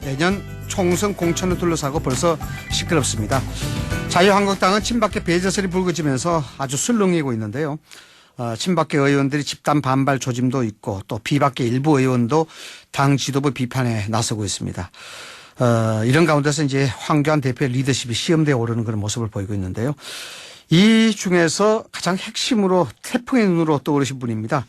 내년 총선 공천을 둘러싸고 벌써 시끄럽습니다. 자유한국당은 친박계 배제설이 불거지면서 아주 술렁이고 있는데요. 친박계 의원들이 집단 반발 조짐도 있고 또 비박계 일부 의원도 당 지도부 비판에 나서고 있습니다. 이런 가운데서 이제 황교안 대표의 리더십이 시험대에 오르는 그런 모습을 보이고 있는데요. 이 중에서 가장 핵심으로 태풍의 눈으로 떠오르신 분입니다.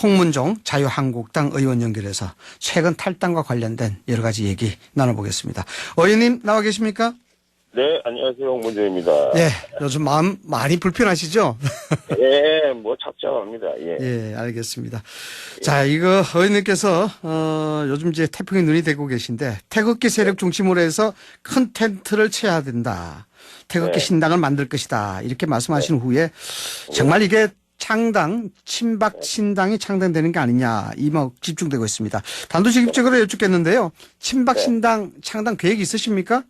홍문종 자유한국당 의원 연결해서 최근 탈당과 관련된 여러 가지 얘기 나눠보겠습니다. 의원님 나와 계십니까? 네, 안녕하세요. 홍문종입니다. 네, 요즘 마음 많이 불편하시죠? 예, 뭐 적정합니다. 예. 예, 알겠습니다. 자, 이거 의원님께서 요즘 이제 태풍의 눈이 되고 계신데 태극기 세력 중심으로 해서 큰 텐트를 쳐야 된다. 태극기 네. 신당을 만들 것이다. 이렇게 말씀하신 후에 정말 이게 친박 신당이 창당되는 게 아니냐 이막 집중되고 있습니다. 단도직입적으로 여쭙겠는데요. 친박 신당 창당 계획이 있으십니까?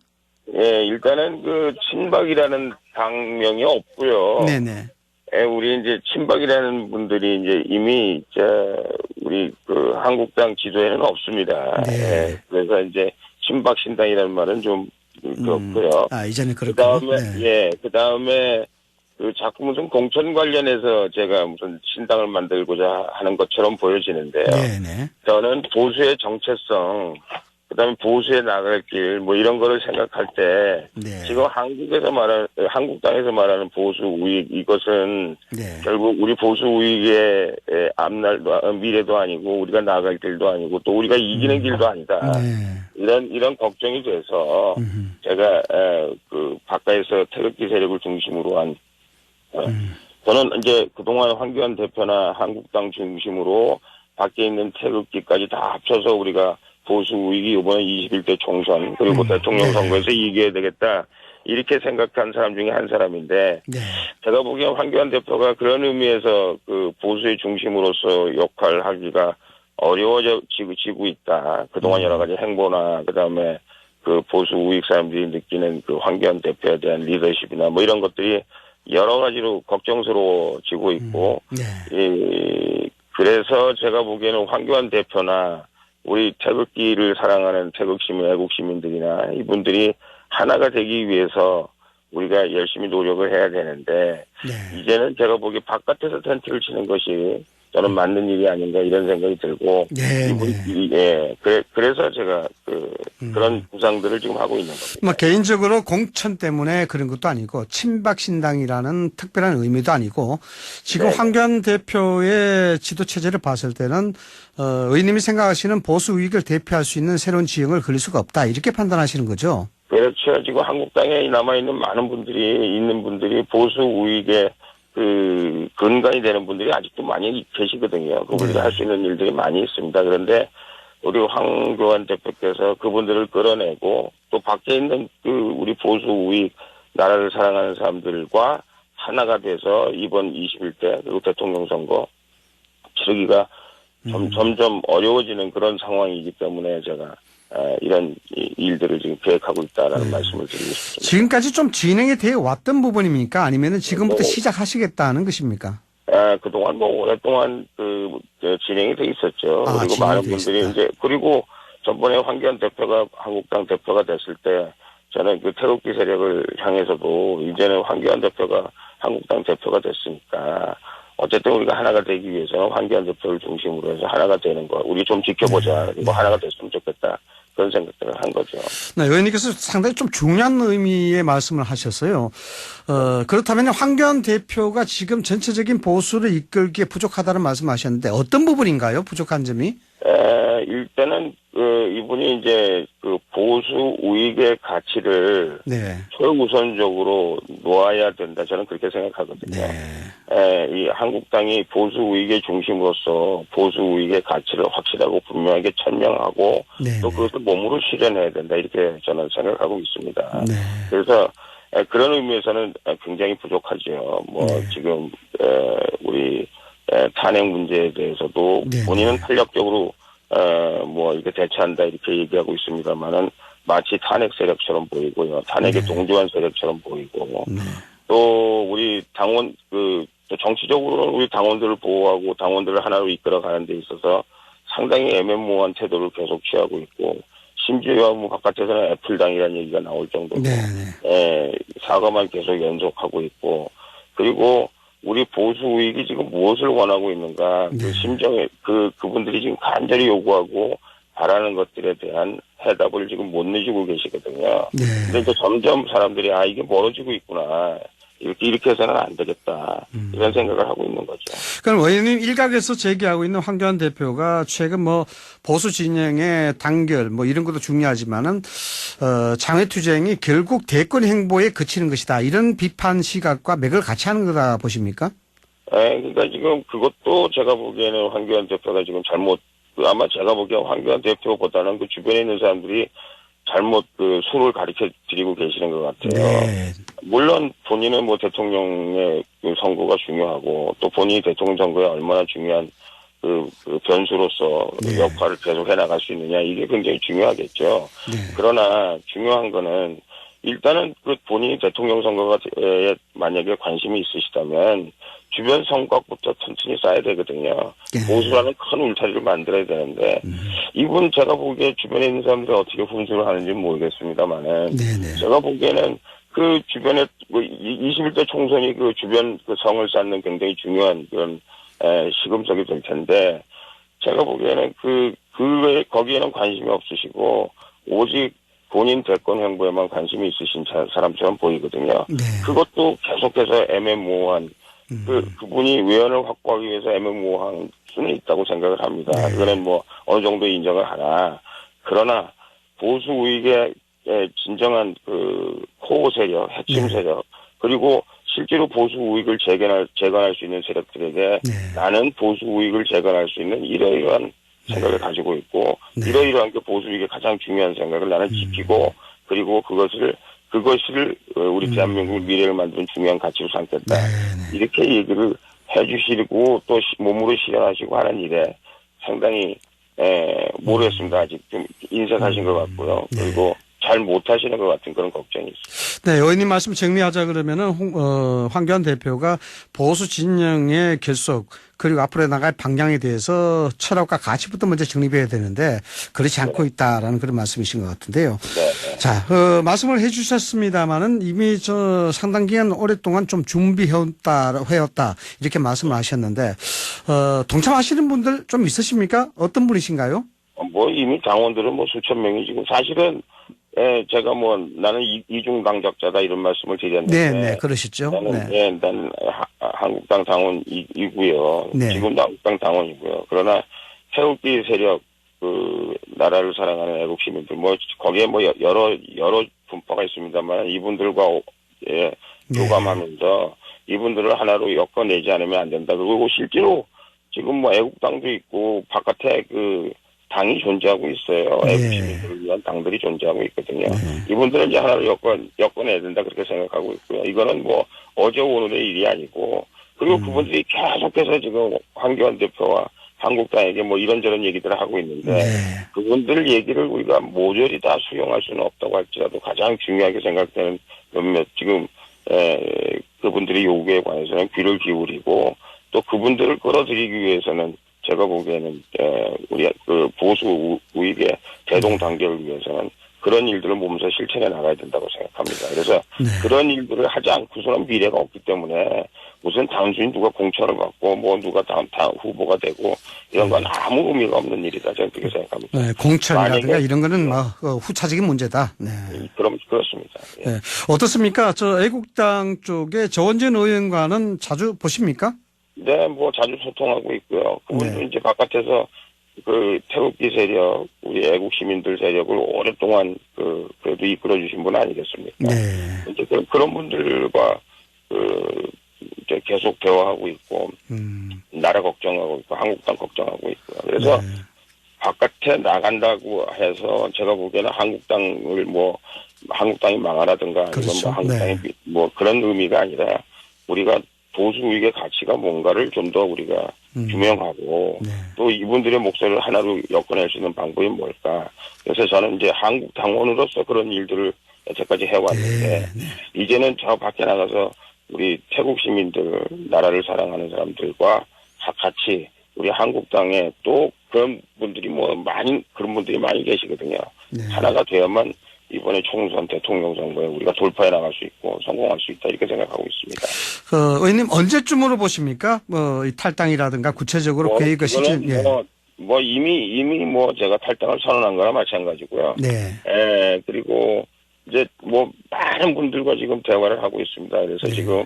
예, 일단은 그 친박이라는 당명이 없고요. 네네. 예, 우리 이제 친박이라는 분들이 이제 이미 우리 그 한국당 지도에는 없습니다. 네. 예, 그래서 이제 친박 신당이라는 말은 좀 없고요. 이제는 그렇군요. 그다음에 네. 그다음에 그 자꾸 무슨 공천 관련해서 제가 무슨 신당을 만들고자 하는 것처럼 보여지는데요. 네네. 저는 보수의 정체성, 그다음에 보수에 나갈 길, 뭐 이런 거를 생각할 때 네. 지금 한국당에서 말하는 보수 우익 이것은 네. 결국 우리 보수 우익의 앞날도 미래도 아니고 우리가 나갈 길도 아니고 또 우리가 이기는 길도 아니다. 네. 이런 걱정이 돼서 제가 그 바깥에서 태극기 세력을 중심으로 한 저는 이제 그동안 황교안 대표나 한국당 중심으로 밖에 있는 태극기까지 다 합쳐서 우리가 보수 우익이 이번에 21대 총선 그리고 대통령 선거에서 이겨야 되겠다 이렇게 생각한 사람 중에 한 사람인데 네. 제가 보기엔 황교안 대표가 그런 의미에서 그 보수의 중심으로서 역할하기가 어려워지고 있다. 그동안 여러 가지 행보나 그다음에 그 보수 우익 사람들이 느끼는 그 황교안 대표에 대한 리더십이나 뭐 이런 것들이 여러 가지로 걱정스러워지고 있고 그래서 제가 보기에는 황교안 대표나 우리 태극기를 사랑하는 태극시민, 애국시민들이나 이분들이 하나가 되기 위해서 우리가 열심히 노력을 해야 되는데 이제는 제가 보기에 바깥에서 텐트를 치는 것이 저는 맞는 일이 아닌가 이런 생각이 들고 그래서 제가 그런 구상들을 지금 하고 있는 겁니다. 뭐 개인적으로 공천 때문에 그런 것도 아니고 친박 신당이라는 특별한 의미도 아니고 지금 황교안 대표의 지도 체제를 봤을 때는 의원님이 생각하시는 보수 우익을 대표할 수 있는 새로운 지형을 그릴 수가 없다 이렇게 판단하시는 거죠? 그렇죠. 지금 한국당에 남아있는 많은 분들이 보수 우익의 그 근간이 되는 분들이 아직도 많이 계시거든요. 그분들이 할 수 있는 일들이 많이 있습니다. 그런데 우리 황교안 대표께서 그분들을 끌어내고 또 밖에 있는 그 우리 보수 우익 나라를 사랑하는 사람들과 하나가 돼서 이번 21대 그리고 대통령 선거 치르기가 점점 어려워지는 그런 상황이기 때문에 제가 이런 일들을 지금 계획하고 있다라는 말씀을 드리고 싶습니다. 지금까지 좀 진행이 되어 왔던 부분입니까? 아니면 지금부터 시작하시겠다는 것입니까? 그동안 뭐 오랫동안 진행이 돼 있었죠. 그리고 많은 분들이 이제 그리고 전번에 황교안 대표가 한국당 대표가 됐을 때 저는 그 태극기 세력을 향해서도 이제는 황교안 대표가 한국당 대표가 됐으니까 어쨌든 우리가 하나가 되기 위해서는 황교안 대표를 중심으로 해서 하나가 되는 거 우리 좀 지켜보자. 그리고 하나가 됐으면 좋겠다. 그런 생각들을 한 거죠. 네, 의원님께서 상당히 좀 중요한 의미의 말씀을 하셨어요. 그렇다면 황교안 대표가 지금 전체적인 보수를 이끌기에 부족하다는 말씀하셨는데 어떤 부분인가요? 부족한 점이? 일단은 이분이 이제 그 보수 우익의 가치를 최우선적으로 놓아야 된다. 저는 그렇게 생각하거든요. 이 한국당이 보수 우익의 중심으로서 보수 우익의 가치를 확실하고 분명하게 천명하고 또 그것을 몸으로 실현해야 된다. 이렇게 저는 생각하고 있습니다. 그래서 그런 의미에서는 굉장히 부족하죠. 지금 우리 탄핵 문제에 대해서도 본인은 탄력적으로 이렇게 대처한다 이렇게 얘기하고 있습니다만은 마치 탄핵 세력처럼 보이고요. 탄핵에 동조한 세력처럼 보이고 또 우리 당원 또 정치적으로는 우리 당원들을 보호하고 당원들을 하나로 이끌어 가는 데 있어서 상당히 애매모호한 태도를 계속 취하고 있고 심지어 뭐 바깥에서는 애플당이라는 얘기가 나올 정도로 사과만 계속 연속하고 있고 그리고 우리 보수 우익이 지금 무엇을 원하고 있는가 그 심정에 그분들이 지금 간절히 요구하고 바라는 것들에 대한 해답을 지금 못 내주고 계시거든요. 근데 이제 점점 사람들이 이게 멀어지고 있구나. 이렇게 해서는 안 되겠다. 이런 생각을 하고 있는 거죠. 그럼 의원님 일각에서 제기하고 있는 황교안 대표가 최근 뭐 보수 진영의 단결 뭐 이런 것도 중요하지만은 장외투쟁이 결국 대권 행보에 그치는 것이다. 이런 비판 시각과 맥을 같이 하는 거다 보십니까? 네, 그러니까 지금 그것도 제가 보기에는 황교안 대표가 지금 잘못 아마 제가 보기엔 황교안 대표보다는 그 주변에 있는 사람들이 잘못 수를 가르쳐 드리고 계시는 것 같아요. 네. 물론 본인은 뭐 대통령의 선거가 중요하고 또 본인이 대통령 선거에 얼마나 중요한 그 변수로서 역할을 계속 해나갈 수 있느냐 이게 굉장히 중요하겠죠. 그러나 중요한 거는 일단은 그 본인이 대통령 선거에 만약에 관심이 있으시다면 주변 성과부터 천천히 쌓아야 되거든요. 보수라는 큰 울타리를 만들어야 되는데 이분 제가 보기에 주변에 있는 사람들이 어떻게 훈수를 하는지는 모르겠습니다만은 제가 보기에는 그 주변에 21대 총선이 그 주변 그 성을 쌓는 굉장히 중요한 그런 시금석이 될 텐데 제가 보기에는 거기에는 관심이 없으시고 오직 본인 대권 행보에만 관심이 있으신 사람처럼 보이거든요. 그것도 계속해서 애매모호한 그분이 외연을 확보하기 위해서 애매모호한 수는 있다고 생각을 합니다. 그거는 뭐 어느 정도 인정을 하나 그러나 보수 우익의 진정한 코어 세력, 핵심 세력 그리고 실제로 보수 우익을 재건할 수 있는 세력들에게 나는 보수 우익을 재건할 수 있는 이러이러한 생각을 가지고 있고 이러이러한 게 보수 우익의 가장 중요한 생각을 나는 지키고 그리고 그것을 우리 대한민국 미래를 만드는 중요한 가치로 삼겠다. 이렇게 얘기를 해주시고 또 몸으로 실현하시고 하는 일에 상당히 모르겠습니다. 아직 좀 인색하신 것 같고요. 그리고 잘 못하시는 것 같은 그런 걱정이 있습니다. 네, 의원님 말씀 정리하자 그러면은 황교안 대표가 보수 진영의 결속 그리고 앞으로 나갈 방향에 대해서 철학과 가치부터 먼저 정립해야 되는데 그렇지 않고 있다라는 그런 말씀이신 것 같은데요. 자, 말씀을 해주셨습니다만은 이미 상당 기간 오랫동안 좀 준비해왔다 이렇게 말씀을 하셨는데 동참하시는 분들 좀 있으십니까? 어떤 분이신가요? 뭐 이미 당원들은 뭐 수천 명이 지금 사실은 제가 뭐 나는 이중 당적자다 이런 말씀을 드렸는데 네, 그러시죠. 나는 한국당 당원이고요. 지금도 한국당 당원이고요. 그러나 태극기 세력 나라를 사랑하는 애국 시민들 뭐 거기에 뭐 여러 분파가 있습니다만 이분들과 교감하면서 이분들을 하나로 엮어내지 않으면 안 된다. 그리고 실제로 지금 뭐 애국당도 있고 바깥에 당이 존재하고 있어요. 애국 시민들을 위한 당들이 존재하고 있거든요. 이분들은 이제 하나로 엮어내야 된다 그렇게 생각하고 있고요. 이거는 뭐 어제 오늘의 일이 아니고 그리고 그분들이 계속해서 지금 황교안 대표와 한국당에게 뭐 이런저런 얘기들을 하고 있는데 그분들 얘기를 우리가 모조리 다 수용할 수는 없다고 할지라도 가장 중요하게 생각되는 몇몇 지금 그분들의 요구에 관해서는 귀를 기울이고 또 그분들을 끌어들이기 위해서는 제가 보기에는 우리 보수 우익의 대동 단결을 위해서는 그런 일들을 몸소 실천해 나가야 된다고 생각합니다. 그래서 그런 일들을 하지 않고서는 미래가 없기 때문에 무슨 단순히 누가 공천을 받고 뭐 누가 다음 후보가 되고 이런 건 아무 의미가 없는 일이다. 저는 그렇게 생각합니다. 네, 공천이라든가 이런 거는 후차적인 문제다. 네. 그럼 그렇습니다. 네. 어떻습니까? 애국당 쪽에 저원진 의원과는 자주 보십니까? 네, 뭐 자주 소통하고 있고요. 그분도 이제 바깥에서 태극기 세력, 우리 애국 시민들 세력을 오랫동안 그래도 이끌어 주신 분 아니겠습니까? 이제 그런 분들과 이제 계속 대화하고 있고, 나라 걱정하고 있고, 한국당 걱정하고 있고요. 그래서 바깥에 나간다고 해서 제가 보기에는 한국당이 망하라든가 아니면 뭐 한국당이 뭐 그런 의미가 아니라 우리가 보수 우익의 가치가 뭔가를 좀 더 우리가 규명하고 또 이분들의 목소리를 하나로 엮어낼 수 있는 방법이 뭘까. 그래서 저는 이제 한국 당원으로서 그런 일들을 여태까지 해왔는데 이제는 저 밖에 나가서 우리 태국 시민들, 나라를 사랑하는 사람들과 같이 우리 한국당에 또 그런 분들이 그런 분들이 많이 계시거든요. 네. 하나가 되어야만 이번에 총선 대통령 선거에 우리가 돌파해 나갈 수 있고 성공할 수 있다 이렇게 생각하고 있습니다. 의원님 언제쯤으로 보십니까? 이 탈당이라든가 구체적으로 계획의 시점. 예. 이미 제가 탈당을 선언한 거나 마찬가지고요. 네. 그리고 이제 많은 분들과 지금 대화를 하고 있습니다. 그래서 네. 지금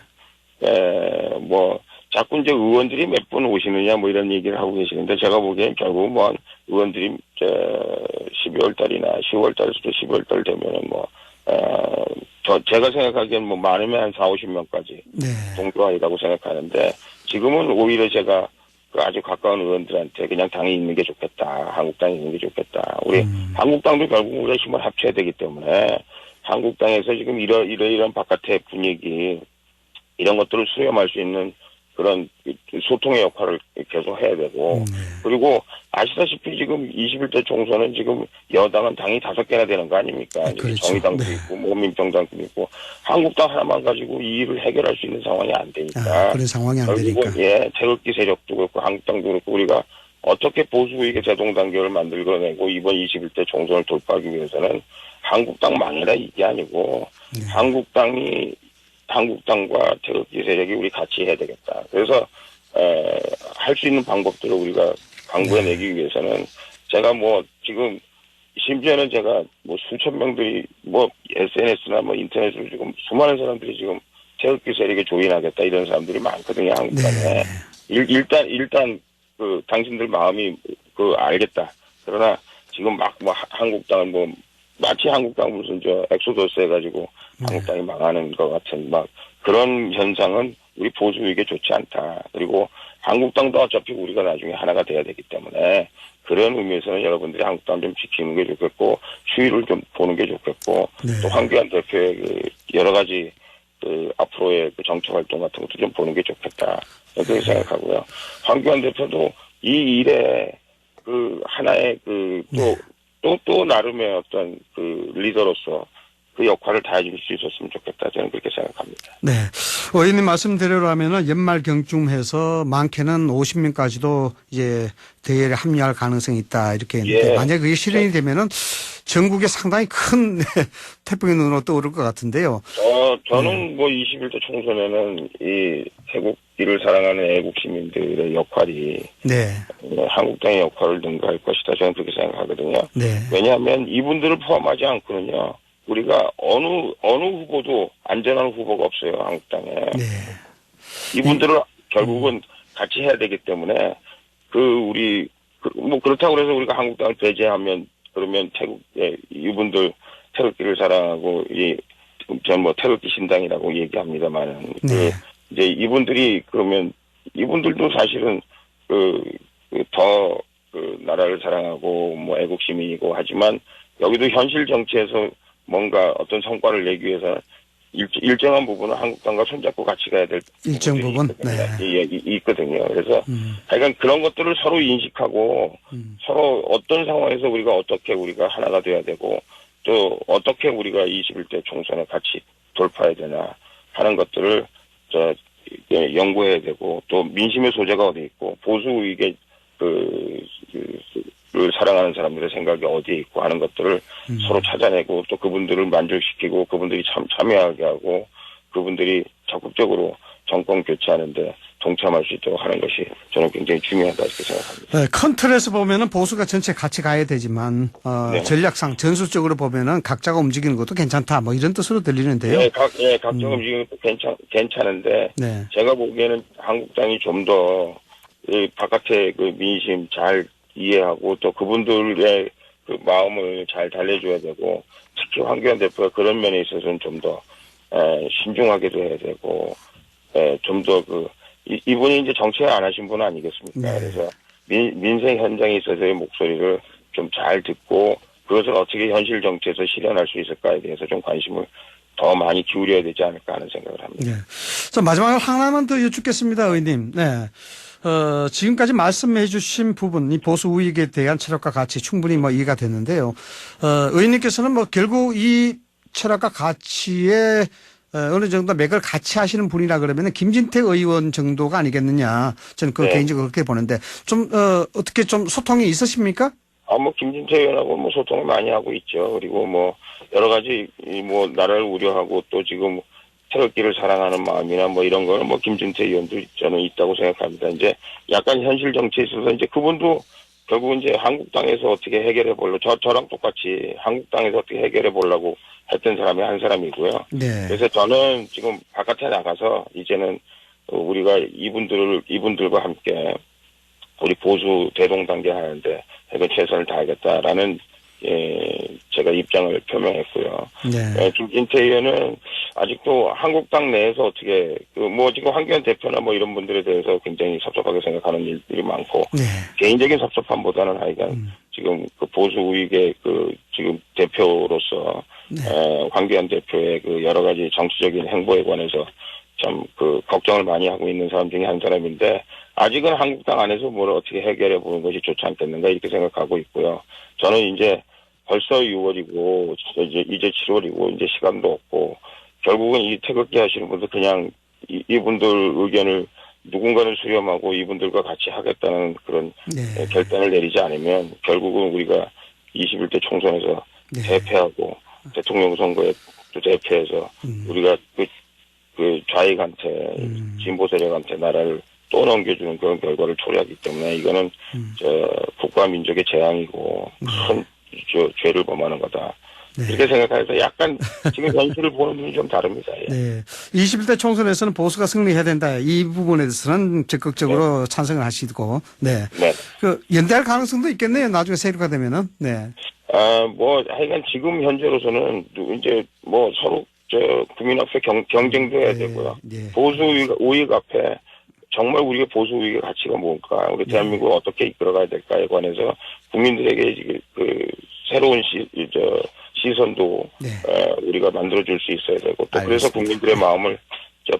자꾸 이제 의원들이 몇 분 오시느냐 이런 얘기를 하고 계시는데 제가 보기엔 결국 의원들이 12월 달이나 10월 달에서도 12월 달 되면은 제가 생각하기엔 많으면 한 4, 50명까지 네. 정도이라고 생각하는데 지금은 오히려 제가 아주 가까운 의원들한테 그냥 당이 있는 게 좋겠다. 한국당이 있는 게 좋겠다. 우리 한국당도 결국 우리가 힘을 합쳐야 되기 때문에 한국당에서 지금 이런 바깥의 분위기 이런 것들을 수렴할 수 있는 그런 소통의 역할을 계속 해야 되고 그리고 아시다시피 지금 21대 총선은 지금 여당은 당이 5개나 되는 거 아닙니까? 그렇죠. 정의당도 네. 있고 민평당도 있고 한국당 하나만 가지고 이 일을 해결할 수 있는 상황이 안 되니까 그런 상황이 안 되니까. 태극기 세력도 그렇고 한국당도 그렇고 우리가 어떻게 보수의회 제동 단계를 만들어내고 이번 21대 총선을 돌파하기 위해서는 한국당만이라 이게 아니고 한국당과 태극기 세력이 우리 같이 해야 되겠다. 그래서 할 수 있는 방법들을 우리가 강구해내기 위해서는 제가 지금 심지어는 제가 수천 명들이 SNS나 인터넷으로 지금 수많은 사람들이 지금 태극기 세력에 조인하겠다 이런 사람들이 많거든요. 한국당에. 네. 일단 당신들 마음이 알겠다. 그러나 지금 한국당은 마치 한국당 무슨 엑소더스 해가지고 한국당이 망하는 것 같은 그런 현상은 우리 보수에게 좋지 않다. 그리고 한국당도 어차피 우리가 나중에 하나가 돼야 되기 때문에 그런 의미에서는 여러분들이 한국당 좀 지키는 게 좋겠고 추이를 좀 보는 게 좋겠고 또 황교안 대표의 여러 가지 앞으로의 정치 활동 같은 것도 좀 보는 게 좋겠다. 그렇게 생각하고요. 황교안 대표도 이 일에 하나의 또 나름의 어떤 리더로서 그 역할을 다해줄 수 있었으면 좋겠다. 저는 그렇게 생각합니다. 네. 의원님 말씀대로라면은 연말 경중해서 많게는 50명까지도 이제 대회에 합류할 가능성이 있다. 이렇게 했는데 만약에 그게 실현이 되면은 전국에 상당히 큰 태풍의 눈으로 떠오를 것 같은데요. 저는 21대 총선에는 이 태국기를 사랑하는 애국 시민들의 역할이 한국당의 역할을 능가할 것이다. 저는 그렇게 생각하거든요. 네. 왜냐하면 이분들을 포함하지 않고는요. 우리가 어느 후보도 안전한 후보가 없어요. 한국당에. 네. 이분들을 결국은 같이 해야 되기 때문에 그렇다고 해서 우리가 한국당을 배제하면 그러면 이분들 태극기를 사랑하고 태극기 신당이라고 얘기합니다만 이제 이분들이 그러면 이분들도 사실은 더 나라를 사랑하고 애국 시민이고 하지만 여기도 현실 정치에서 뭔가 어떤 성과를 내기 위해서 일정한 부분은 한국당과 손잡고 같이 가야 될 일정 부분 있거든요. 그래서 하여간 그런 것들을 서로 인식하고 서로 어떤 상황에서 우리가 하나가 돼야 되고 또 어떻게 우리가 21대 총선에 같이 돌파해야 되나 하는 것들을 연구해야 되고 또 민심의 소재가 어디 있고 보수의회 를 사랑하는 사람들의 생각이 어디에 있고 하는 것들을 서로 찾아내고 또 그분들을 만족시키고 그분들이 참여하게 하고 그분들이 적극적으로 정권 교체하는데 동참할 수 있도록 하는 것이 저는 굉장히 중요하다 이렇게 생각합니다. 네, 큰 틀에서 보면은 보수가 전체 같이 가야 되지만 전략상 전술적으로 보면은 각자가 움직이는 것도 괜찮다 이런 뜻으로 들리는데요. 각자가 움직이는 것도 괜찮은데 제가 보기에는 한국당이 좀 더 바깥의 민심 잘 이해하고 또 그분들의 마음을 잘 달래줘야 되고 특히 황교안 대표가 그런 면에 있어서는 좀 더 신중하게도 해야 되고 좀 더 이분이 이제 정치를 안 하신 분 아니겠습니까? 그래서 민생 현장에 있어서의 목소리를 좀 잘 듣고 그것을 어떻게 현실 정치에서 실현할 수 있을까에 대해서 좀 관심을 더 많이 기울여야 되지 않을까 하는 생각을 합니다. 네. 자, 마지막으로 하나만 더 여쭙겠습니다, 의원님. 네. 지금까지 말씀해 주신 부분, 이 보수 우익에 대한 철학과 가치 충분히 이해가 됐는데요. 의원님께서는 결국 이 철학과 가치에 어느 정도 맥을 같이 하시는 분이라 그러면 김진태 의원 정도가 아니겠느냐. 저는 개인적으로 그렇게 보는데 어떻게 좀 소통이 있으십니까? 뭐, 김진태 의원하고 뭐 소통을 많이 하고 있죠. 그리고 뭐, 여러 가지, 뭐, 나라를 우려하고 또 지금 태극기를 사랑하는 마음이나 뭐 이런 거는 뭐, 김진태 의원도 저는 있다고 생각합니다. 이제 약간 현실 정치에 있어서 이제 그분도 결국은 이제 한국당에서 어떻게 해결해 보려고, 저랑 똑같이 한국당에서 어떻게 해결해 보려고 했던 사람이 한 사람이고요. 네. 그래서 저는 지금 바깥에 나가서 이제는 우리가 이분들과 함께 우리 보수 대동단계 하는데 해서 최선을 다하겠다라는 제가 입장을 표명했고요. 네. 김진태 의원은 아직도 한국당 내에서 어떻게 뭐 지금 황교안 대표나 뭐 이런 분들에 대해서 굉장히 섭섭하게 생각하는 일들이 많고 네. 개인적인 섭섭함보다는 하여간 지금 그 보수 우익의 지금 대표로서 네. 황교안 대표의 여러 가지 정치적인 행보에 관해서 참 걱정을 많이 하고 있는 사람 중에 한 사람인데 아직은 한국당 안에서 뭘 어떻게 해결해 보는 것이 좋지 않겠는가 이렇게 생각하고 있고요. 저는 이제 벌써 6월이고 이제 7월이고 이제 시간도 없고 결국은 이 태극기 하시는 분들 그냥 이분들 의견을 누군가를 수렴하고 이분들과 같이 하겠다는 그런 네. 결단을 내리지 않으면 결국은 우리가 21대 총선에서 네. 대패하고 대통령 선거에 또 대패해서 우리가 그 좌익한테 진보 세력한테 나라를 또 넘겨주는 그런 결과를 초래하기 때문에 이거는 국가 민족의 재앙이고 큰 죄를 범하는 거다. 네. 이렇게 생각해서 약간 지금 현실을 보는 눈이 좀 다릅니다. 예. 네. 21대 총선에서는 보수가 승리해야 된다. 이 부분에 대해서는 적극적으로 네. 찬성을 하시고, 네. 네. 연대할 가능성도 있겠네요. 나중에 세류가 되면은. 네. 뭐 하여간 지금 현재로서는 이제 뭐 서로 국민 앞에 경쟁도 해야 되고요. 네. 보수 우익 앞에 정말 우리가 보수 우익의 가치가 뭘까? 우리 대한민국을 어떻게 이끌어가야 될까에 관해서 국민들에게 새로운 시선도 네. 우리가 만들어줄 수 있어야 되고 또 알겠습니다. 그래서 국민들의 마음을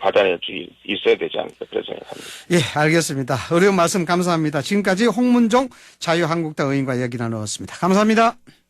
받아낼 수 있어야 되지 않을까 그런 생각합니다. 예, 알겠습니다. 어려운 말씀 감사합니다. 지금까지 홍문종 자유한국당 의원과 이야기 나누었습니다. 감사합니다.